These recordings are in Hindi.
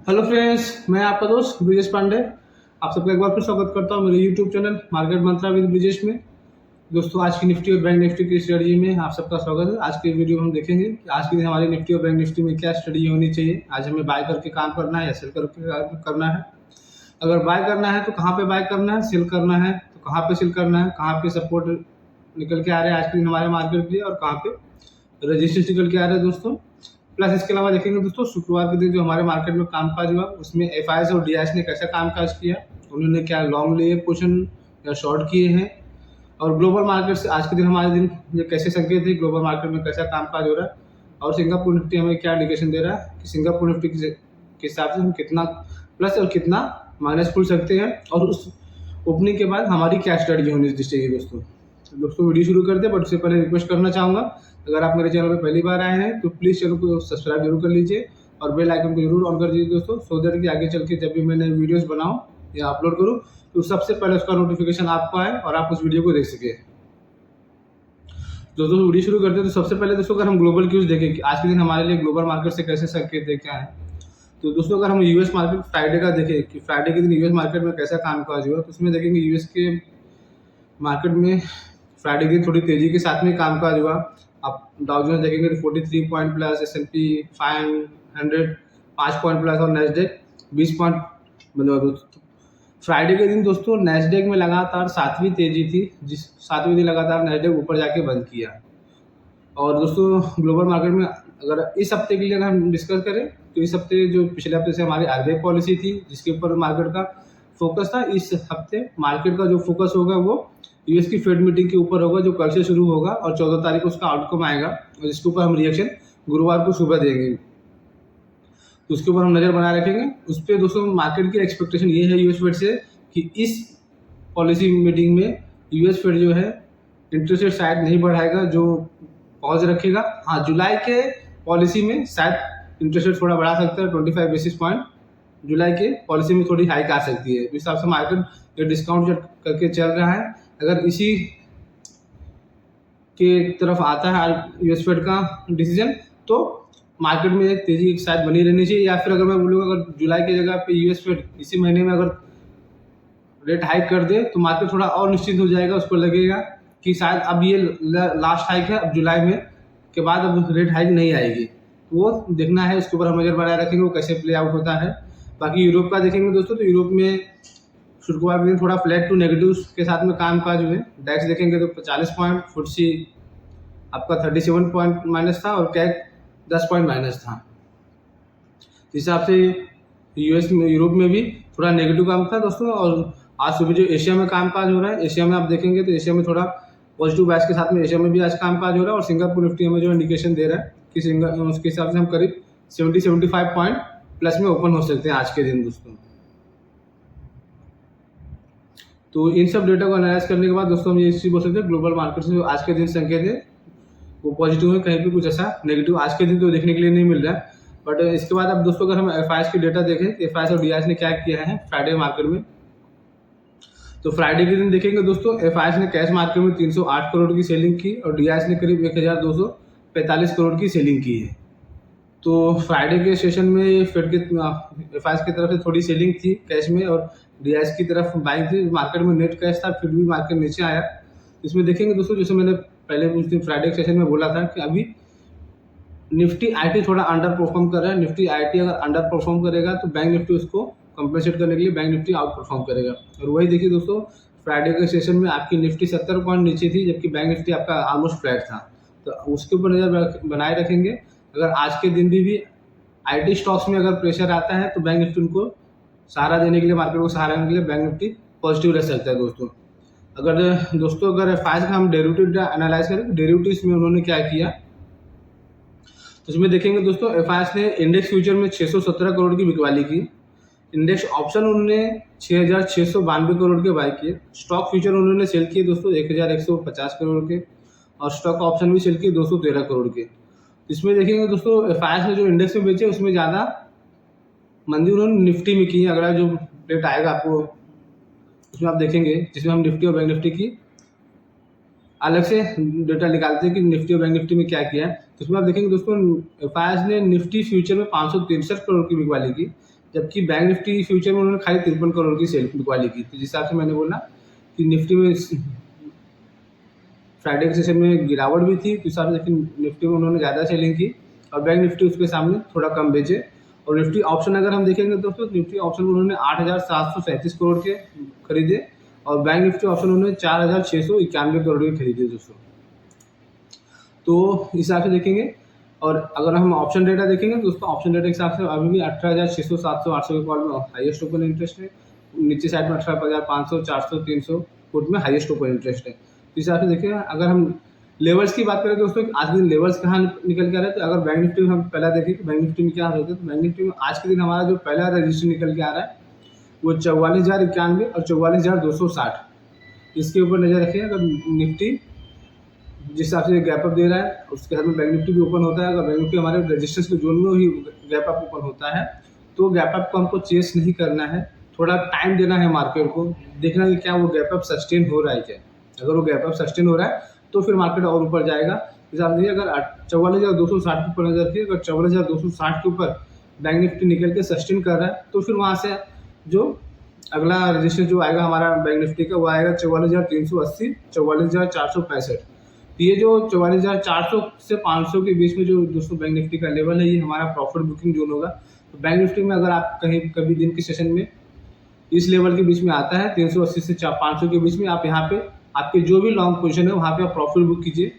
हेलो फ्रेंड्स, मैं आपका दोस्त ब्रिजेश पांडे। आप सबका एक बार फिर स्वागत करता हूं मेरे YouTube channel market Mantra with Brijesh में। दोस्तों, आज की निफ्टी और बैंक निफ्टी की स्ट्रेटजी में आप सबका स्वागत है। आज के वीडियो में हम देखेंगे कि आज के दिन हमारी निफ्टी और बैंक निफ्टी में क्या स्ट्रेटजी होनी चाहिए। आज हमें बाय करके काम करना है या सेल करके करना है। अगर बाय करना है तो कहाँ पे बाय करना है, सेल करना है तो कहाँ पे सेल करना है, कहाँ पे सपोर्ट निकल के आ रहे हैं आज के दिन हमारे मार्केट के लिए और कहाँ पे रजिस्टेंस निकल के आ रहे हैं दोस्तों। प्लस इसके अलावा देखेंगे दोस्तों, शुक्रवार के दिन जो हमारे मार्केट में कामकाज हुआ उसमें एफआईएस और डीआईएस ने कैसा कामकाज किया, उन्होंने क्या लॉन्ग लिए पोजीशन या शॉर्ट किए हैं, और ग्लोबल मार्केट से आज के दिन हमारे दिन ये कैसे संकेत है, ग्लोबल मार्केट में कैसा कामकाज हो रहा है, और सिंगापुर निफ्टी हमें क्या इंडिकेशन दे रहा है कि सिंगापुर निफ्टी के हिसाब से हम कितना प्लस और कितना माइनस खुल सकते हैं, और उस ओपनिंग के बाद हमारी क्या स्ट्रेटजी होनी चाहिए दोस्तों वीडियो शुरू करते हैं। बट उससे पहले रिक्वेस्ट करना चाहूँगा, अगर आप मेरे चैनल पर पहली बार आए हैं तो प्लीज़ चैनल को सब्सक्राइब जरूर कर लीजिए और बेल आइकन को जरूर ऑन कर दीजिए दोस्तों, सो दैट कि आगे चल के जब भी मैं नए वीडियोस बनाऊं या अपलोड करूं तो सबसे पहले उसका नोटिफिकेशन आपको आए और आप उस वीडियो को देख सके। दोस्तों वीडियो शुरू करते हैं तो सबसे पहले दोस्तों अगर हम ग्लोबल क्यूज देखें कि आज के दिन हमारे लिए ग्लोबल मार्केट से कैसे संकेत है क्या है, तो दोस्तों अगर हम यूएस मार्केट फ्राइडे का देखें कि फ्राइडे के दिन यूएस मार्केट में कैसा कामकाज हुआ, तो उसमें देखेंगे यूएस के मार्केट में फ्राइडे की थोड़ी तेजी के साथ में कामकाज हुआ। आप डाउ जोन्स देखेंगे तो 43 point plus, S&P 500 5 point plus और नेस्डेक 20 पॉइंट मतलब फ्राइडे के दिन दोस्तों नेस्डेक में लगातार 7वीं तेजी थी, जिस 7वीं दिन लगातार नेस्डेक ऊपर जाके बंद किया। और दोस्तों ग्लोबल मार्केट में अगर इस हफ्ते के लिए अगर हम डिस्कस करें तो इस हफ्ते जो पिछले हफ्ते से हमारी आरबीआई पॉलिसी थी जिसके ऊपर मार्केट का फोकस था, इस हफ्ते मार्केट का जो फोकस होगा वो यूएस की फेड मीटिंग के ऊपर होगा जो कल से शुरू होगा और 14 तारीख को उसका आउटकम आएगा और जिसके ऊपर हम रिएक्शन गुरुवार को सुबह देंगे। तो उसके ऊपर हम नज़र बनाए रखेंगे। उस पर दोस्तों मार्केट की एक्सपेक्टेशन ये है यूएस फेड से कि इस पॉलिसी मीटिंग में यूएस फेड जो है इंटरेस्ट रेट शायद नहीं बढ़ाएगा, जो पॉज रखेगा। हाँ, जुलाई के पॉलिसी में शायद इंटरेस्ट रेट थोड़ा बढ़ा सकता है, 25 बेसिस पॉइंट जुलाई के पॉलिसी में थोड़ी हाइक आ सकती है। इस हिसाब से मार्केट जो डिस्काउंट जो करके चल रहा है, अगर इसी के तरफ आता है यूएस फेड का डिसीजन तो मार्केट में तेजी शायद बनी रहनी चाहिए। या फिर अगर मैं बोलूँगा अगर जुलाई की जगह पे यूएस फेड इसी महीने में अगर रेट हाइक कर दे तो मार्केट थोड़ा और निश्चित हो जाएगा, उसको लगेगा कि शायद अब ये लास्ट हाइक है, अब जुलाई में के बाद अब रेट हाइक नहीं आएगी। तो वो देखना है, उसके ऊपर हम नजर बनाए रखेंगे वो कैसे प्ले आउट होता है। बाकी यूरोप का देखेंगे दोस्तों, तो यूरोप में शुक्रवार के दिन थोड़ा फ्लैट टू नेगेटिव के साथ में कामकाज हुए। डैक्स देखेंगे तो 40 पॉइंट, फुटसी आपका 37 पॉइंट माइनस था और कैक 10 पॉइंट माइनस था। इस हिसाब से यूएस में यूरोप में भी थोड़ा नेगेटिव काम था दोस्तों। और आज सुबह जो एशिया में कामकाज हो रहा है, एशिया में आप देखेंगे तो एशिया में थोड़ा पॉजिटिव बैच के साथ में एशिया में भी आज कामकाज हो रहा है। और सिंगापुर निफ्टी हमें जो इंडिकेशन दे रहा है कि उसके हिसाब से हम करीब 70-75 पॉइंट प्लस में ओपन हो सकते हैं आज के दिन दोस्तों। तो इन सब डेटा को एनालाइज करने के बाद दोस्तों हम ये चीज़ बोल सकते हैं ग्लोबल मार्केट से जो आज के दिन संकेत है वो पॉजिटिव है, कहीं पे कुछ ऐसा नेगेटिव आज के दिन तो देखने के लिए नहीं मिल रहा है। बट इसके बाद अब दोस्तों अगर हम एफआईएस की डेटा देखें, एफआईएस और डीआईएस ने क्या किया है फ्राइडे मार्केट में, तो फ्राइडे के दिन देखेंगे दोस्तों एफआईएस ने कैश मार्केट में 308 करोड़ की सेलिंग की और डीआईएस ने करीब 1245 करोड़ की सेलिंग की है। तो फ्राइडे के सेशन में फेड के एफआईएस की तरफ से थोड़ी सेलिंग थी कैश में और डीआईएस की तरफ बाइंग थी। मार्केट में नेट कैश था, फिर भी मार्केट नीचे आया। इसमें देखेंगे दोस्तों, जैसे मैंने पहले उस दिन फ्राइडे के सेशन में बोला था कि अभी निफ्टी आईटी थोड़ा अंडर परफॉर्म कर रहा है। निफ्टी आईटी अगर अंडर परफॉर्म करेगा तो बैंक निफ्टी उसको कंपेंसेट करने के लिए बैंक निफ्टी आउट परफॉर्म करेगा। और वही देखिए दोस्तों, फ्राइडे के सेशन में आपकी निफ्टी 70 पॉइंट नीचे थी जबकि बैंक निफ्टी आपका ऑलमोस्ट फ्लैट था। तो उसके ऊपर नज़र बनाए रखेंगे। अगर आज के दिन भी आईटी स्टॉक्स में अगर प्रेशर आता है तो बैंक निफ्टी उनको सहारा देने के लिए, मार्केट को सहारा देने के लिए बैंक निफ्टी पॉजिटिव रह सकता है दोस्तों। अगर एफआईएस का हम डेरिवेटिव एनालाइज करें, डेरिवेटिव्स में उन्होंने क्या किया तो इसमें देखेंगे दोस्तों, एफआईएस ने इंडेक्स फ्यूचर में 617 करोड़ की बिकवाली की, इंडेक्स ऑप्शन उन्होंने 6692 करोड़ के बाय किए, स्टॉक फ्यूचर उन्होंने सेल किए दोस्तों 1150 करोड़ के और स्टॉक ऑप्शन भी सेल किए 213 करोड़ के। इसमें देखेंगे दोस्तों एफआईएस ने जो इंडेक्स में बेचे उसमें ज़्यादा मंदी उन्होंने निफ्टी में की है। अगला जो डेट आएगा आपको उसमें आप देखेंगे जिसमें हम निफ्टी और बैंक निफ्टी की अलग से डेटा निकालते हैं कि निफ्टी और बैंक निफ्टी में क्या किया है। तो उसमें आप देखेंगे दोस्तों एफआईएस ने निफ्टी फ्यूचर में 563 करोड़ की बिकवाली की जबकि बैंक निफ्टी फ्यूचर में उन्होंने खाली 53 करोड़ की सेल बिकवाली की। तो जिस हिसाब से मैंने बोला कि निफ्टी में फ्राइडे के सेशन में गिरावट भी थी, तो हिसाब से निफ्टी में उन्होंने ज़्यादा सेलिंग की और बैंक निफ्टी उसके सामने थोड़ा कम बेचे। और निफ्टी ऑप्शन अगर हम देखेंगे दोस्तों, निफ्टी ऑप्शन उन्होंने 8,737 करोड़ के खरीदे और बैंक निफ्टी ऑप्शन उन्होंने 4,691 करोड़ के खरीदे दोस्तों। तो इस हिसाब से देखेंगे। और अगर हम ऑप्शन डेटा देखेंगे दोस्तों, ऑप्शन डेटा के हिसाब से अभी भी 18,600, 700, 800 के कॉल में हाईएस्ट ओपन इंटरेस्ट है। नीचे साइड में 18,500, 400, 300 पुट में हाईएस्ट ओपन इंटरेस्ट है। तो इस हिसाब से देखिए, अगर हम लेवल्स की बात करें दोस्तों, आज के दिन लेवल्स कहाँ निकल के आ रहे हैं, तो अगर बैंक निफ्टी में हम पहला देखें तो बैंक निफ्टी में क्या होता है, तो बैंक निफ्टी में आज के दिन हमारा जो पहला रजिस्टर निकल के आ रहा है वो 44,091 और 44,260। इसके ऊपर नजर रखिए। अगर निफ्टी जिस हिसाब से गैप अप दे रहा है उसके साथ में बैंक निफ्टी भी ओपन होता है। अगर बैंक निफ्टी हमारे रजिस्टर्स के जोन में ही गैप अप ओपन होता है तो गैप अप को हमको चेस नहीं करना है, थोड़ा टाइम देना है मार्केट को, देखना है कि क्या वो गैप अप सस्टेन हो रहा है क्या। अगर वो गैप अप सस्टेन हो रहा है तो फिर मार्केट और ऊपर जाएगा। हिसाब से अगर 44,260 के ऊपर नजर रखिए, अगर 44,260 के ऊपर बैंक निफ्टी निकल के सस्टेन कर रहा है तो फिर वहाँ से जो अगला रजिस्टर जो आएगा हमारा बैंक निफ्टी का वो आएगा 44,380, 44,465। ये जो 44,400 से 500 के बीच में जो दोस्तों बैंक निफ्टी का लेवल है, ये हमारा प्रॉफिट बुकिंग जोन होगा। तो बैंक निफ्टी में अगर आप कहीं कभी दिन के सेशन में इस लेवल के बीच में आता है 380 से 500 के बीच में, आप यहाँ पे आपके जो भी लॉन्ग पोजीशन है वहाँ पे आप प्रॉफिट बुक कीजिए।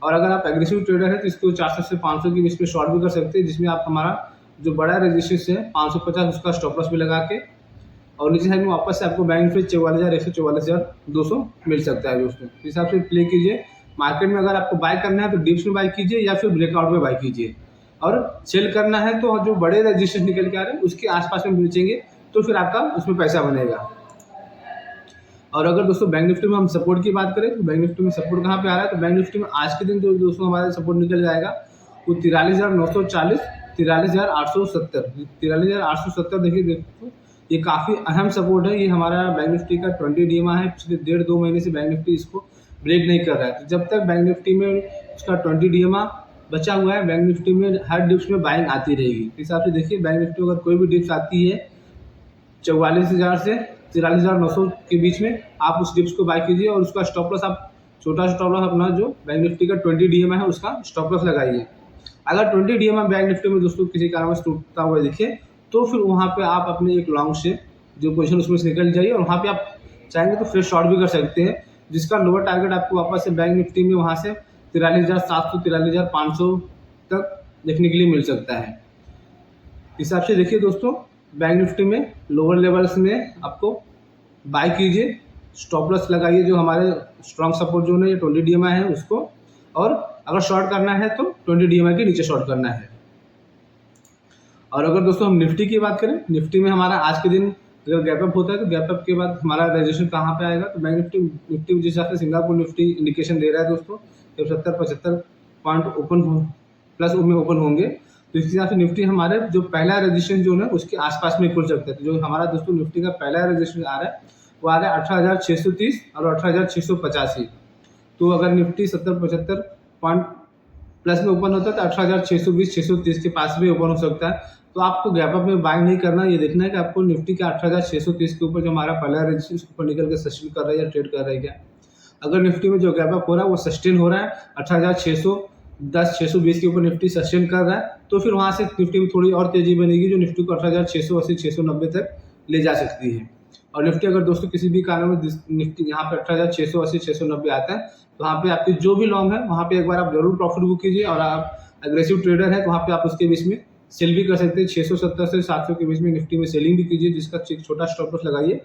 और अगर आप एग्रेसिव ट्रेडर है तो इसको 400 से 500 के बीच में शॉर्ट भी कर सकते हैं, जिसमें आप हमारा जो बड़ा रजिस्ट्रेशन है 550 उसका स्टॉप लॉस भी लगा के और नीचे साइड में वापस से आपको बैंक निफ्टी 44,100, 44,200 मिल सकता है दोस्तों। इस हिसाब से प्ले कीजिए। मार्केट में अगर आपको बाय करना है तो डिप्स में बाय कीजिए या फिर ब्रेकआउट में बाय कीजिए, और सेल करना है तो जो बड़े रजिस्टर निकल के आ रहे हैं उसके आसपास में बेचेंगे तो फिर आपका उसमें पैसा बनेगा। और अगर दोस्तों बैंक निफ्टी में हम सपोर्ट की बात करें तो बैंक निफ्टी में सपोर्ट कहाँ पे आ रहा है, तो बैंक निफ्टी में आज के दिन जो दोस्तों हमारा सपोर्ट निकल जाएगा वो 43,940, 43,870। 43,870 देखिए दोस्तों, ये काफ़ी अहम सपोर्ट है। ये हमारा बैंक निफ्टी का 20 DMA है। पिछले 1.5-2 महीने से बैंक निफ्टी इसको ब्रेक नहीं कर रहा है। तो जब तक बैंक निफ्टी में उसका 20 DMA बचा हुआ है, बैंक निफ्टी में हर डिप्स में बाइंग आती रहेगी। इस हिसाब से देखिए, बैंक निफ्टी अगर कोई भी डिप्स आती है 44,000 से 43,900 के बीच में, आप उस डिप्स को बाय कीजिए और उसका स्टॉप लॉस आप छोटा स्टॉप लॉस अपना जो बैंक निफ्टी का 20 DMA है उसका स्टॉप लॉस लगाइए। अगर 20 DMA बैंक निफ्टी में दोस्तों किसी कारण से टूटता हुआ दिखे तो फिर वहाँ पे आप अपने एक लॉन्ग से जो पोजीशन उसमें से निकल जाइए और वहाँ पे आप चाहेंगे तो फ्रेश शॉर्ट भी कर सकते हैं, जिसका लोअर टारगेट आपको वापस से बैंक निफ्टी में वहाँ से 43,700, 43,500 तक देखने के लिए मिल सकता है। इस हिसाब से देखिए दोस्तों, बैंक निफ्टी में लोअर लेवल्स में आपको बाय कीजिए, स्टॉप लॉस लगाइए जो हमारे स्ट्रॉन्ग सपोर्ट जोन है, ये 20 DMA है उसको, और अगर शॉर्ट करना है तो 20 DMA के नीचे शॉर्ट करना है। और अगर दोस्तों हम निफ्टी की बात करें, निफ्टी में हमारा आज के दिन अगर गैप अप होता है तो गैप अप के बाद हमारा रजिस्ट्रेशन कहाँ पे आएगा, तो बैंक निफ्टी जिस हिसाब से सिंगापुर निफ्टी इंडिकेशन दे रहा है दोस्तों, जब 70-75 पॉइंट ओपन प्लस में ओपन होंगे तो इस हिसाब से निफ्टी हमारे जो पहला रजिस्ट्रेशन जोन है उसके आसपास में खुल सकता है। तो जो हमारा दोस्तों निफ्टी का पहला रजिस्ट्रेशन आ रहा है वो आ रहा है 18,630 और 18,685। तो अगर निफ्टी 70-75 पॉइंट प्लस में ओपन होता है तो 18,620, 630 के पास भी ओपन हो सकता है। तो आपको गैप अप में बाय नहीं करना, ये देखना है कि आपको निफ्टी के 18,630 के ऊपर जो हमारा पहला रजिस्ट्रेशन ऊपर निकल के सस्टेन कर रहा है या ट्रेड कर रहा है क्या। अगर निफ्टी में जो गैप अप हो रहा है वो सस्टेन हो रहा है 18,610, 620 के ऊपर निफ्टी सस्टेन कर रहा है तो फिर वहाँ से निफ्टी में थोड़ी और तेजी बनेगी जो निफ्टी को 18,680, 690 तक ले जा सकती है। और निफ्टी अगर दोस्तों किसी भी कारण में निफ्टी यहाँ पे 18,680, 690 आता है तो वहाँ पे आपके जो भी लॉन्ग है वहाँ पे एक बार आप जरूर प्रॉफिट बुक कीजिए। और आप एग्रेसिव ट्रेडर है तो वहाँ पे आप उसके बीच में सेल भी कर सकते हैं। 670 से 700 के बीच में निफ्टी में सेलिंग भी कीजिए, जिसका एक छोटा स्टॉप लॉस लगाइए।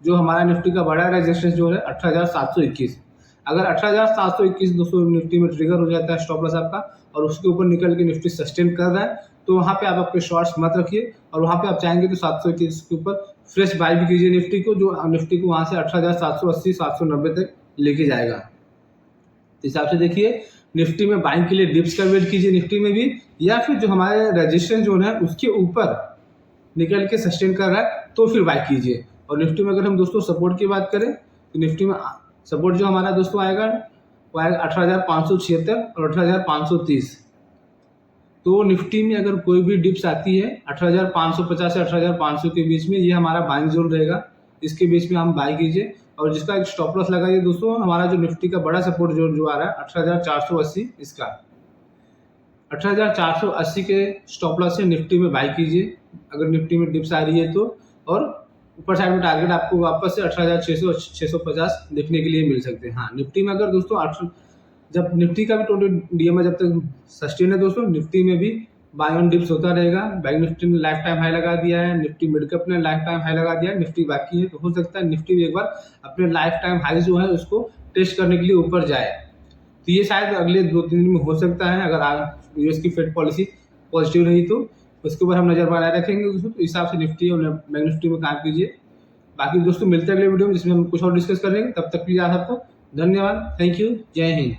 जो हमारा निफ्टी का बड़ा रेजिस्टेंस जो है 18,721, अगर 18,721 दोस्तों निफ्टी में ट्रिगर हो जाता है स्टॉप लॉस आपका और उसके ऊपर निकल के निफ्टी सस्टेन कर रहा है तो वहाँ पे आप अपने शॉर्ट्स मत रखिए। और वहाँ पे आप चाहेंगे तो 721 के ऊपर फ्रेश बाय भी कीजिए निफ्टी को, जो निफ्टी को वहाँ से 18,780, 790 तक लेके जाएगा। इस हिसाब से देखिए, निफ्टी में बाइंग के लिए डिप्स का वेट कीजिए निफ्टी में भी, या फिर जो हमारे रजिस्ट्रेशन जोन है उसके ऊपर निकल के सस्टेन कर रहा है तो फिर बाय कीजिए। और निफ्टी में अगर हम दोस्तों सपोर्ट की बात करें तो निफ्टी में सपोर्ट जो हमारा दोस्तों आएगा वो आएगा 18,576 और 18,530। तो निफ्टी में अगर कोई भी डिप्स आती है 18,550 से 18,500 के बीच में, ये हमारा बाइंग जोन रहेगा, इसके बीच में हम बाई कीजिए। और जिसका एक स्टॉप लॉस लगाइए दोस्तों, हमारा जो निफ्टी का बड़ा सपोर्ट जोन जो आ रहा है 18,480, इसका 18,480 के स्टॉप लॉस से निफ्टी में बाई कीजिए अगर निफ्टी में डिप्स आ रही है तो। और ऊपर साइड में टारगेट आपको वापस से 18,600 650 देखने के लिए मिल सकते हैं। हाँ, निफ्टी में अगर दोस्तों जब निफ्टी का भी 20 डीएमए जब तक सस्टेन है दोस्तों, निफ्टी में भी बाय ऑन डिप्स होता रहेगा। बैंक निफ्टी ने लाइफ टाइम हाई लगा दिया है, निफ्टी मिड कैप ने लाइफ टाइम हाई लगा दिया है, निफ्टी बाकी है, तो हो सकता है निफ्टी भी एक बार अपने लाइफ टाइम हाई जो है उसको टेस्ट करने के लिए ऊपर जाए। तो ये शायद अगले 2-3 दिन में हो सकता है, अगर यूएस की फेड पॉलिसी पॉजिटिव रही तो उसके ऊपर हम नजर बनाए रखेंगे दोस्तों। तो इस हिसाब से निफ्टी और बैंक निफ्टी में काम कीजिए। बाकी दोस्तों मिलते हैं अगले वीडियो में जिसमें हम कुछ और डिस्कस करेंगे। तब तक के लिए आप सबको धन्यवाद, थैंक यू, जय हिंद।